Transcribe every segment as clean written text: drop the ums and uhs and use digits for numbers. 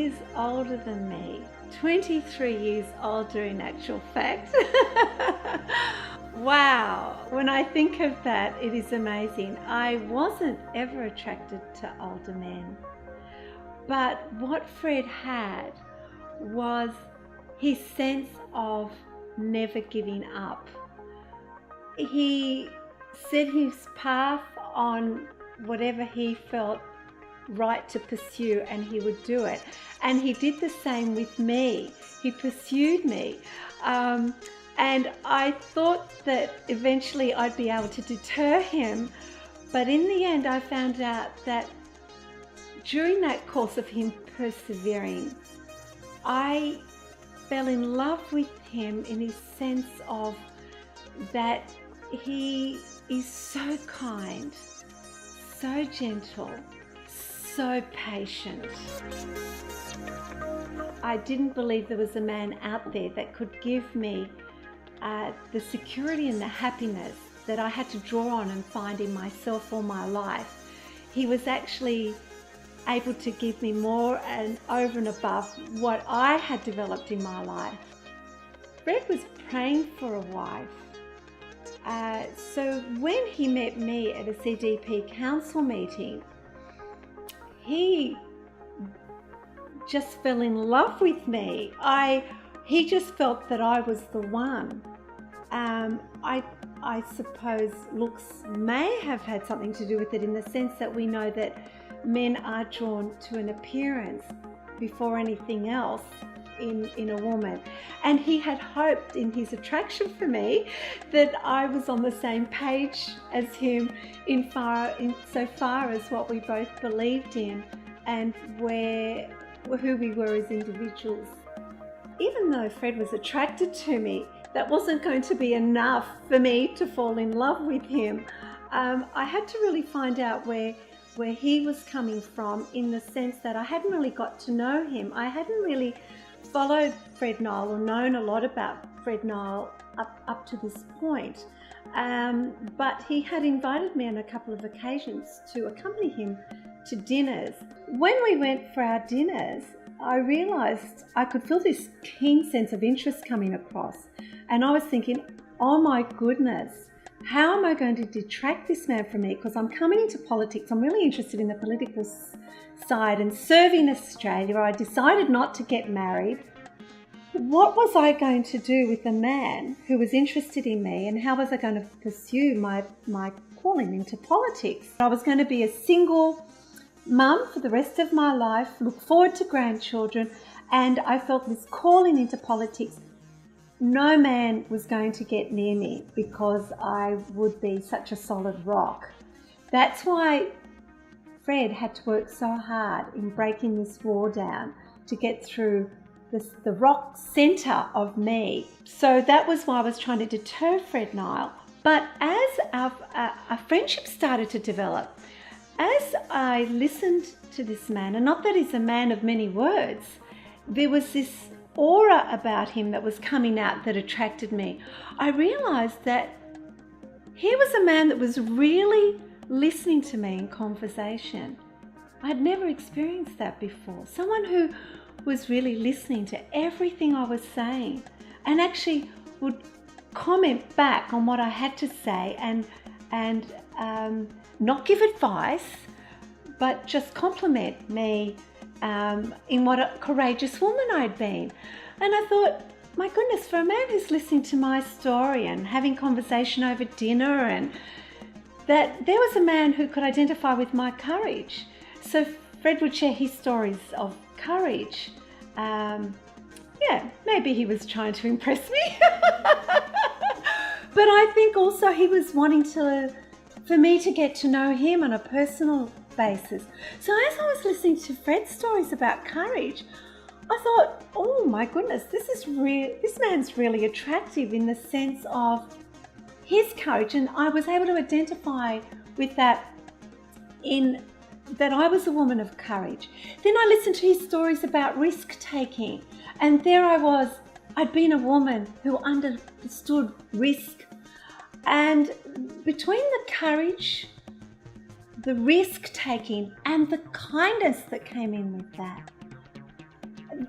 years older than me, 23 years older in actual fact. Wow, when I think of that, it is amazing. I wasn't ever attracted to older men, but what Fred had was his sense of never giving up. He set his path on whatever he felt right to pursue, and he would do it. And he did the same with me. He pursued me. And I thought that eventually I'd be able to deter him. But in the end, I found out that during that course of him persevering, I fell in love with him in his sense of that he is so kind, so gentle, so patient. I didn't believe there was a man out there that could give me the security and the happiness that I had to draw on and find in myself all my life. He was actually able to give me more and over and above what I had developed in my life. Fred was praying for a wife. So when he met me at a CDP council meeting, he just fell in love with me. He just felt that I was the one. I suppose looks may have had something to do with it, in the sense that we know that men are drawn to an appearance before anything else in a woman. And he had hoped in his attraction for me that I was on the same page as him in so far as what we both believed in and who we were as individuals. Even though Fred was attracted to me, that wasn't going to be enough for me to fall in love with him. I had to really find out where he was coming from, in the sense that I hadn't really got to know him. I hadn't really followed Fred Nile or known a lot about Fred Nile up to this point. But he had invited me on a couple of occasions to accompany him to dinners. When we went for our dinners, I realised I could feel this keen sense of interest coming across. And I was thinking, oh my goodness, how am I going to detract this man from me? Because I'm coming into politics. I'm really interested in the political side and serving Australia. I decided not to get married. What was I going to do with a man who was interested in me, and how was I going to pursue my calling into politics? I was going to be a single mum for the rest of my life, look forward to grandchildren, and I felt this calling into politics. No man was going to get near me because I would be such a solid rock. That's why Fred had to work so hard in breaking this wall down to get through the rock centre of me. So that was why I was trying to deter Fred Nile. But as our friendship started to develop, as I listened to this man, and not that he's a man of many words, there was this aura about him that was coming out that attracted me. I realised that he was a man that was really listening to me in conversation. I had never experienced that before. Someone who was really listening to everything I was saying and actually would comment back on what I had to say and not give advice, but just compliment me in what a courageous woman I'd been. And I thought, my goodness, for a man who's listening to my story and having conversation over dinner, and that there was a man who could identify with my courage. So Fred would share his stories of courage. Maybe he was trying to impress me. But I think also he was wanting for me to get to know him on a personal basis. So as I was listening to Fred's stories about courage, I thought, oh my goodness, this man's really attractive in the sense of his courage. And I was able to identify with that, in that I was a woman of courage. Then I listened to his stories about risk taking, and there I was. I'd been a woman who understood risk, and between the courage, the risk taking, and the kindness that came in with that,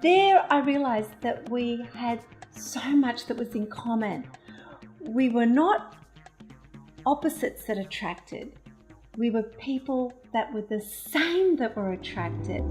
there I realized that we had so much that was in common. We were not opposites that attracted. We were people that were the same that were attracted.